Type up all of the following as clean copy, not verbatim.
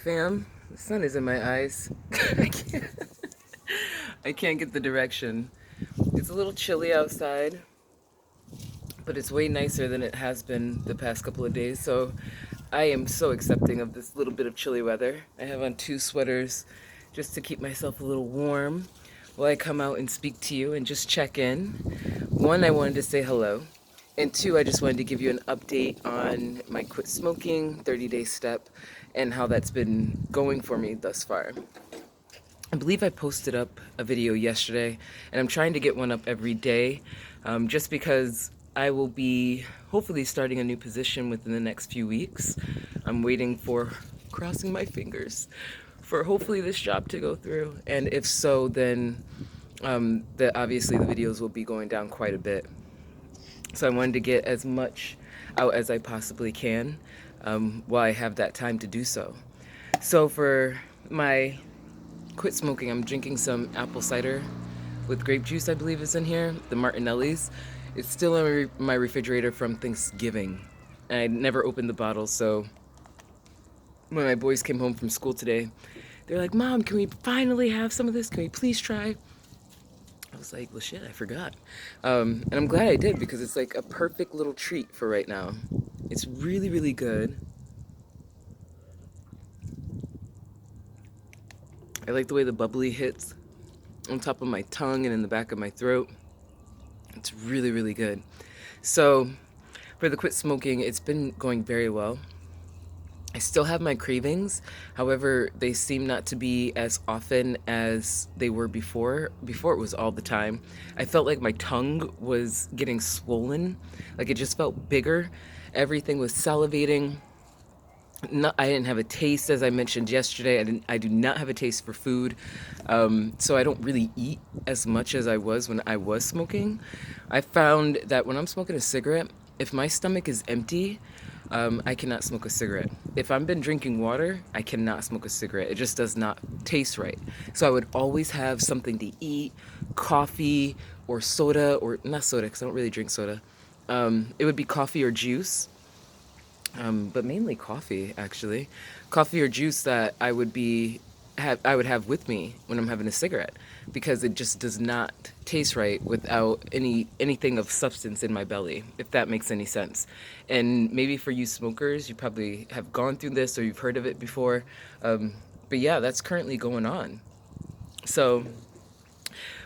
fam. The sun is in my eyes. I can't, I can't get the direction. It's a little chilly outside, but it's way nicer than it has been the past couple of days. So I am so accepting of this little bit of chilly weather. I have on two sweaters just to keep myself a little warm while I come out and speak to you and just check in. One, I wanted to say hello. And two, I just wanted to give you an update on my quit smoking 30-day step and how that's been going for me thus far. I believe I posted up a video yesterday, and I'm trying to get one up every day, just because I will be hopefully starting a new position within the next few weeks. I'm waiting for, crossing my fingers, for hopefully this job to go through, and if so, then obviously the videos will be going down quite a bit. So I wanted to get as much out as I possibly can while I have that time to do so. So for my quit smoking, I'm drinking some apple cider with grape juice, I believe is in here, the Martinelli's. It's still in my refrigerator from Thanksgiving. And I never opened the bottle, so when my boys came home from school today, they're like, Mom, can we finally have some of this? Can we please try? I was like, well, shit, I forgot. And I'm glad I did because it's like a perfect little treat for right now. It's really, really good. I like the way the bubbly hits on top of my tongue and in the back of my throat. It's really, really good. So for the quit smoking, it's been going very well. I still have my cravings. However, they seem not to be as often as they were before. Before it was all the time. I felt like my tongue was getting swollen. Like it just felt bigger. Everything was salivating. I didn't have a taste, as I mentioned yesterday. I do not have a taste for food, so I don't really eat as much as I was when I was smoking. I found that when I'm smoking a cigarette, if my stomach is empty, I cannot smoke a cigarette. If I've been drinking water, I cannot smoke a cigarette. It just does not taste right. So I would always have something to eat, coffee or soda, or not soda because I don't really drink soda. It would be coffee or juice. But mainly coffee, actually. Coffee or juice that I would have with me when I'm having a cigarette, because it just does not taste right without anything of substance in my belly, if that makes any sense. And maybe for you smokers, you probably have gone through this or you've heard of it before. But yeah, that's currently going on. So,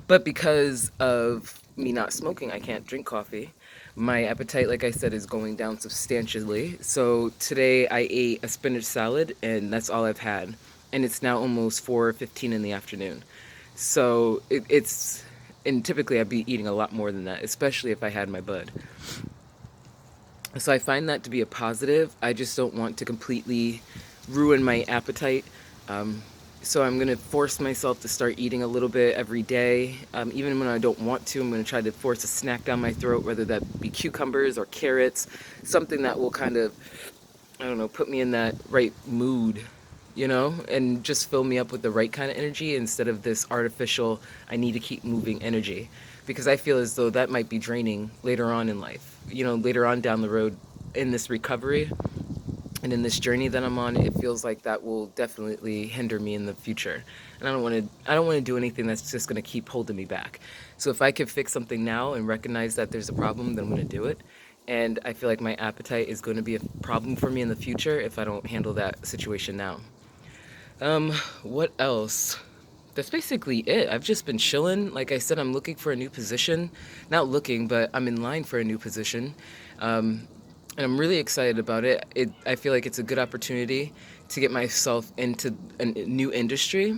but because of me not smoking, I can't drink coffee. My appetite, like I said, is going down substantially. So today I ate a spinach salad, and that's all I've had. And it's now almost 4:15 in the afternoon. So and typically I'd be eating a lot more than that, especially if I had my bud. So I find that to be a positive. I just don't want to completely ruin my appetite. Um, so I'm going to force myself to start eating a little bit every day. Even when I don't want to, I'm going to try to force a snack down my throat, whether that be cucumbers or carrots, something that will kind of, I don't know, put me in that right mood, and just fill me up with the right kind of energy instead of this artificial, I need to keep moving energy. Because I feel as though that might be draining later on in life, later on down the road in this recovery. And in this journey that I'm on, it feels like that will definitely hinder me in the future. And I don't want to do anything that's just going to keep holding me back. So if I could fix something now and recognize that there's a problem, then I'm going to do it. And I feel like my appetite is going to be a problem for me in the future if I don't handle that situation now. What else? That's basically it. I've just been chilling. Like I said, I'm looking for a new position. Not looking, but I'm in line for a new position. And I'm really excited about it. I feel like it's a good opportunity to get myself into a new industry,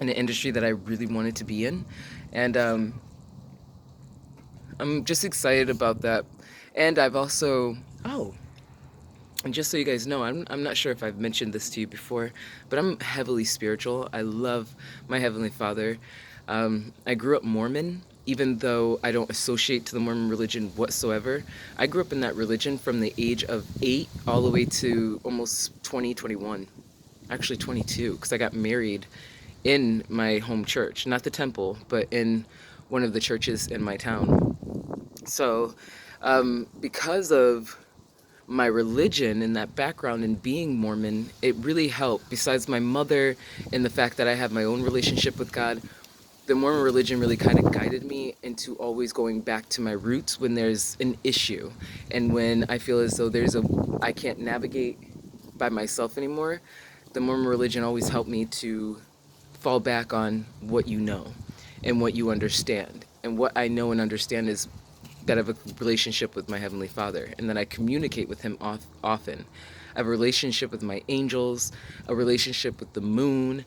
in an industry that I really wanted to be in. And I'm just excited about that. And I've also, oh, and just so you guys know, I'm not sure if I've mentioned this to you before, but I'm heavily spiritual. I love my Heavenly Father. I grew up Mormon, even though I don't associate to the Mormon religion whatsoever. I grew up in that religion from the age of 8 all the way to almost 21. Actually 22, because I got married in my home church, not the temple, but in one of the churches in my town. So because of my religion and that background and being Mormon, it really helped. Besides my mother and the fact that I have my own relationship with God, the Mormon religion really kind of guided me into always going back to my roots when there's an issue and when I feel as though I can't navigate by myself anymore. The Mormon religion always helped me to fall back on what you know and what you understand. And what I know and understand is that I have a relationship with my Heavenly Father and that I communicate with Him often. I have a relationship with my angels, a relationship with the moon.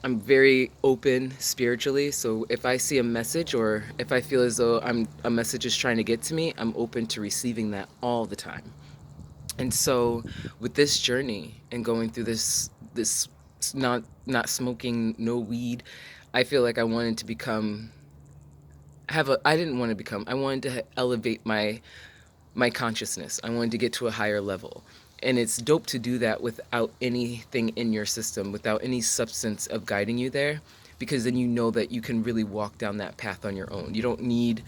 I'm very open spiritually, so if I see a message or if I feel as though a message is trying to get to me, I'm open to receiving that all the time. And so with this journey and going through this not smoking, no weed, I feel like I wanted to become have a I didn't want to become. I wanted to elevate my consciousness. I wanted to get to a higher level. And it's dope to do that without anything in your system, without any substance of guiding you there, because then you know that you can really walk down that path on your own. You don't need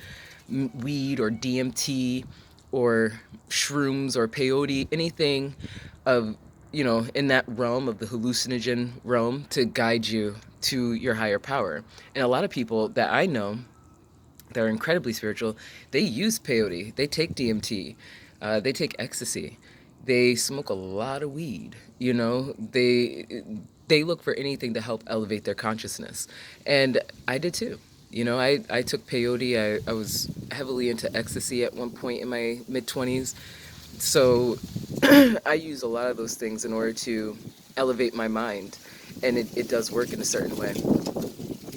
weed or DMT or shrooms or peyote, anything of, in that realm of the hallucinogen realm to guide you to your higher power. And a lot of people that I know that are incredibly spiritual, they use peyote, they take DMT, they take ecstasy, they smoke a lot of weed. They look for anything to help elevate their consciousness, and I did too. I took peyote. I was heavily into ecstasy at one point in my mid 20s. So I use a lot of those things in order to elevate my mind, and it does work in a certain way.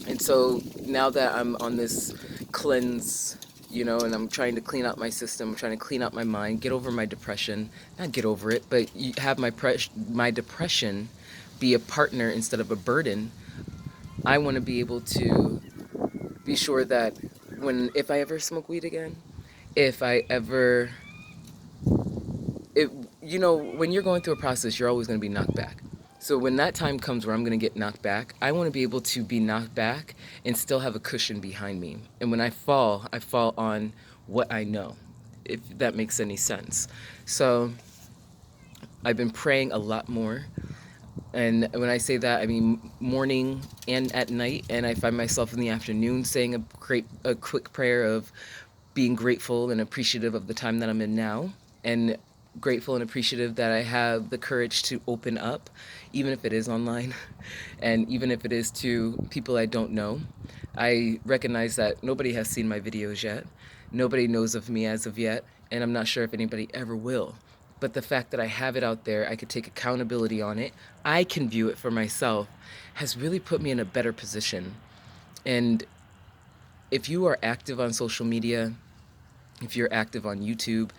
And so now that I'm on this cleanse, and I'm trying to clean out my system, I'm trying to clean out my mind, get over my depression, not get over it, but have my depression be a partner instead of a burden. I want to be able to be sure that if I ever smoke weed again, if I ever it when you're going through a process, you're always going to be knocked back. So when that time comes where I'm going to get knocked back, I want to be able to be knocked back and still have a cushion behind me. And when I fall on what I know, if that makes any sense. So I've been praying a lot more. And when I say that, I mean morning and at night. And I find myself in the afternoon saying a quick prayer of being grateful and appreciative of the time that I'm in now, and grateful and appreciative that I have the courage to open up, even if it is online, and even if it is to people I don't know. I recognize that nobody has seen my videos yet. Nobody knows of me as of yet, and I'm not sure if anybody ever will. But the fact that I have it out there, I could take accountability on it, I can view it for myself, has really put me in a better position. And if you are active on social media, if you're active on YouTube,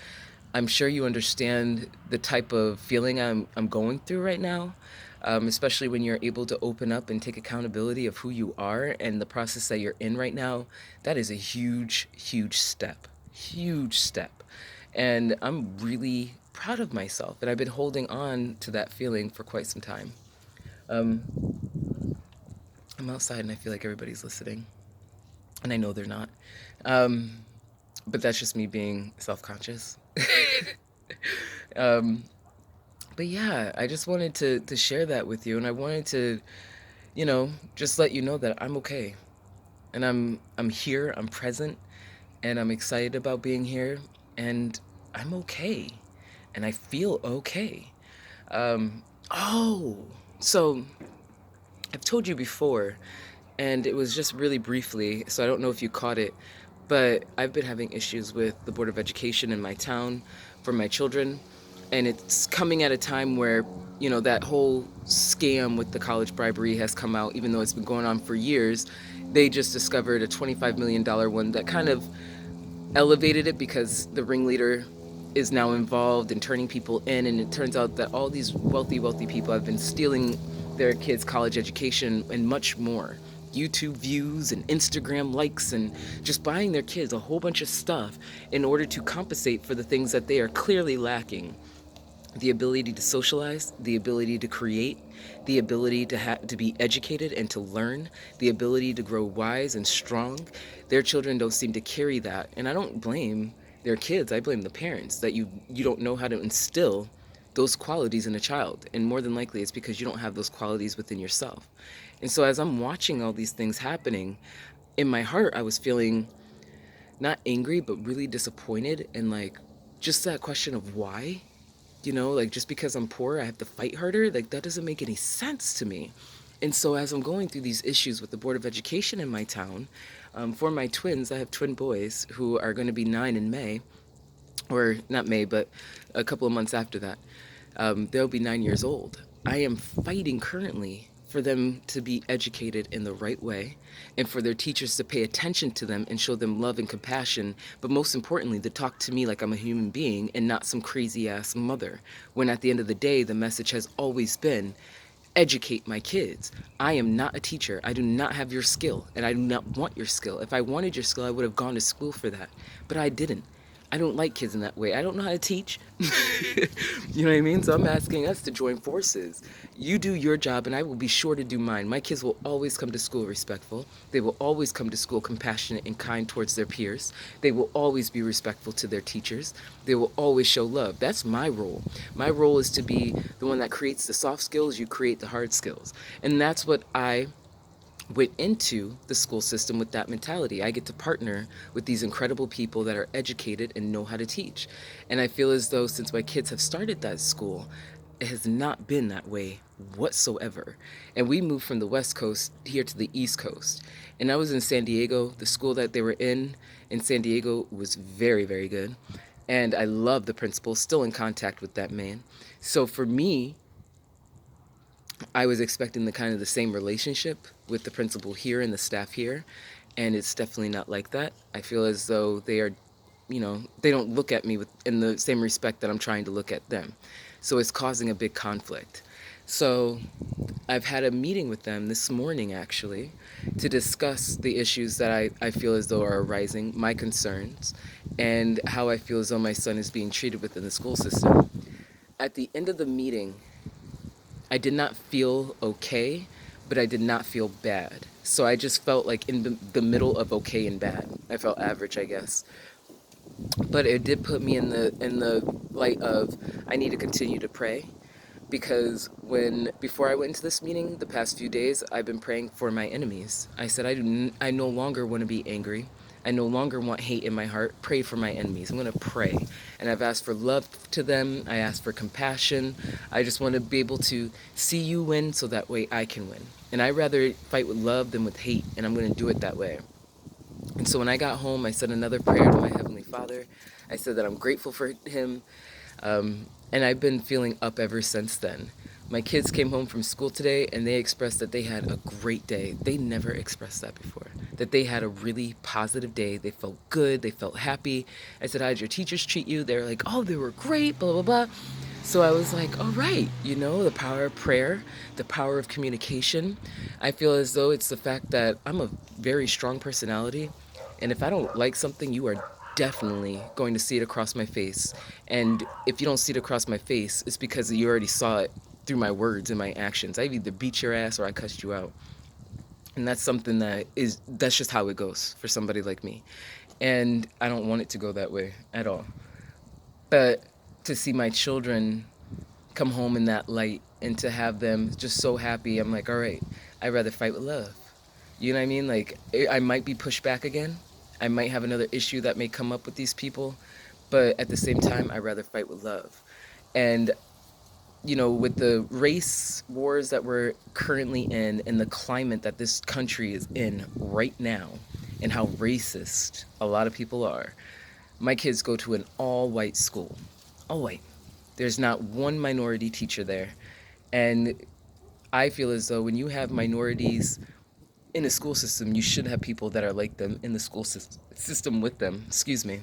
I'm sure you understand the type of feeling I'm going through right now, especially when you're able to open up and take accountability of who you are and the process that you're in right now. That is a huge, huge step. Huge step. And I'm really proud of myself. And I've been holding on to that feeling for quite some time. Um, I'm outside and I feel like everybody's listening. And I know they're not. Um, but that's just me being self-conscious. um, but yeah, I just wanted to share that with you, and I wanted to, just let you know that I'm okay, and I'm here, I'm present, and I'm excited about being here, and I'm okay, and I feel okay. Oh, so I've told you before, and it was just really briefly, so I don't know if you caught it, but I've been having issues with the Board of Education in my town for my children, and it's coming at a time where, that whole scam with the college bribery has come out, even though it's been going on for years. They just discovered a $25 million one that kind of elevated it because the ringleader is now involved in turning people in, and it turns out that all these wealthy people have been stealing their kids' college education and much more. YouTube views and Instagram likes, and just buying their kids a whole bunch of stuff in order to compensate for the things that they are clearly lacking: the ability to socialize, the ability to create, the ability to be educated and to learn, the ability to grow wise and strong. Their children don't seem to carry that, and I don't blame their kids. I blame the parents that you don't know how to instill those qualities in a child. And more than likely, it's because you don't have those qualities within yourself. And so, as I'm watching all these things happening, in my heart, I was feeling not angry, but really disappointed. And like, just that question of why, like just because I'm poor, I have to fight harder. Like, that doesn't make any sense to me. And so, as I'm going through these issues with the Board of Education in my town, for my twins, I have twin boys who are going to be 9 in May, or not May, but a couple of months after that. They'll be 9 years old. I am fighting currently for them to be educated in the right way and for their teachers to pay attention to them and show them love and compassion, but most importantly, to talk to me like I'm a human being and not some crazy ass mother. When at the end of the day, the message has always been educate my kids. I am not a teacher. I do not have your skill, and I do not want your skill. If I wanted your skill, I would have gone to school for that, but I didn't. I don't like kids in that way. I don't know how to teach. You know what I mean? So I'm asking us to join forces. You do your job, and I will be sure to do mine. My kids will always come to school respectful. They will always come to school compassionate and kind towards their peers. They will always be respectful to their teachers. They will always show love. That's my role. My role is to be the one that creates the soft skills, you create the hard skills. And that's what I went into the school system with, that mentality. I get to partner with these incredible people that are educated and know how to teach. And I feel as though since my kids have started that school, it has not been that way whatsoever. And we moved from the West Coast here to the East Coast. And I was in San Diego. The school that they were in San Diego was very, very good. And I love the principal, still in contact with that man. So for me, I was expecting the kind of the same relationship with the principal here and the staff here, and it's definitely not like that. I feel as though they are, they don't look at me with in the same respect that I'm trying to look at them. So it's causing a big conflict. So I've had a meeting with them this morning actually to discuss the issues that I feel as though are arising, my concerns, and how I feel as though my son is being treated within the school system. At the end of the meeting, I did not feel okay, but I did not feel bad. So I just felt like in the middle of okay and bad. I felt average, I guess. But it did put me in the light of I need to continue to pray because when before I went into this meeting the past few days I've been praying for my enemies. I said I no longer want to be angry. I no longer want hate in my heart. Pray for my enemies. I'm going to pray. And I've asked for love to them. I asked for compassion. I just want to be able to see you win so that way I can win. And I'd rather fight with love than with hate, and I'm going to do it that way. And so when I got home, I said another prayer to my Heavenly Father. I said that I'm grateful for Him, and I've been feeling up ever since then. My kids came home from school today and they expressed that they had a great day. They never expressed that before. That they had a really positive day. They felt good. They felt happy. I said, how did your teachers treat you? They were like, oh, they were great, blah, blah, blah. So I was like, all right, the power of prayer, the power of communication. I feel as though it's the fact that I'm a very strong personality. And if I don't like something, you are definitely going to see it across my face. And if you don't see it across my face, it's because you already saw it through my words and my actions. I've either beat your ass or I cussed you out. And that's something that's just how it goes for somebody like me. And I don't want it to go that way at all. But to see my children come home in that light and to have them just so happy, I'm like, all right, I'd rather fight with love. You know what I mean? Like, I might be pushed back again. I might have another issue that may come up with these people. But at the same time, I'd rather fight with love. And, with the race wars that we're currently in and the climate that this country is in right now, and how racist a lot of people are, my kids go to an all-white school. All white. There's not one minority teacher there. And I feel as though when you have minorities in a school system, you should have people that are like them in the school system with them. Excuse me.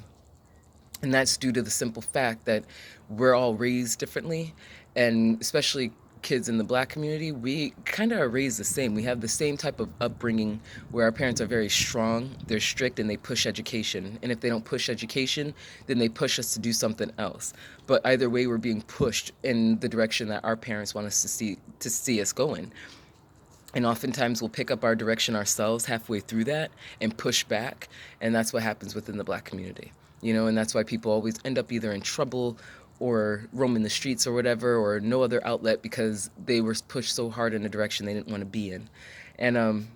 And that's due to the simple fact that we're all raised differently, and especially kids in the black community, we kind of are raised the same. We have the same type of upbringing where our parents are very strong, they're strict, and they push education. And if they don't push education, then they push us to do something else. But either way, we're being pushed in the direction that our parents want us to see us going. And oftentimes we'll pick up our direction ourselves halfway through that and push back. And that's what happens within the black community. you know, and that's why people always end up either in trouble or roaming the streets or whatever, or no other outlet because they were pushed so hard in a direction they didn't want to be in. And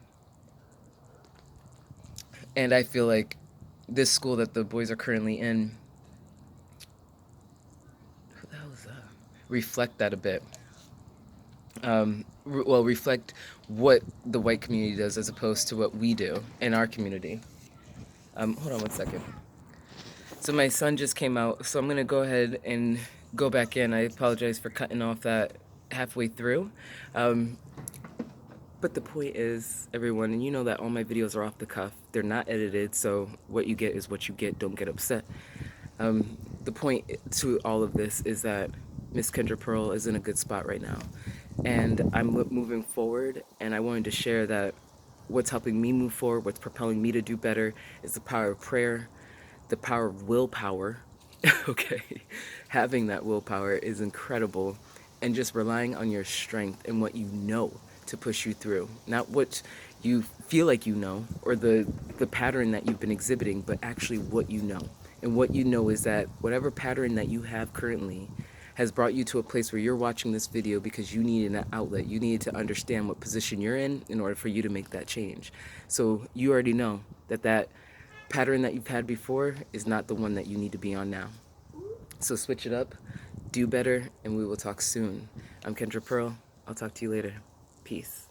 and I feel like this school that the boys are currently in, who the hell is that? Reflect that a bit. Well, reflect what the white community does as opposed to what we do in our community. Hold on one second. So my son just came out, so I'm gonna go ahead and go back in. I apologize for cutting off that halfway through. Um, but the point is, everyone, and you know that all my videos are off the cuff. They're not edited, so what you get is what you get. Don't get upset. The point to all of this is that Miss Kendra Pearl is in a good spot right now. And I'm moving forward, and I wanted to share that what's helping me move forward, what's propelling me to do better, is the power of prayer, the power of willpower. Okay, having that willpower is incredible, and just relying on your strength and what you know to push you through, not what you feel like you know or the pattern that you've been exhibiting, but actually what you know. And what you know is that whatever pattern that you have currently has brought you to a place where you're watching this video because you needed an outlet. You needed to understand what position you're in order for you to make that change. So you already know that that pattern that you've had before is not the one that you need to be on now. So switch it up, do better, and we will talk soon. I'm Kendra Pearl. I'll talk to you later. Peace.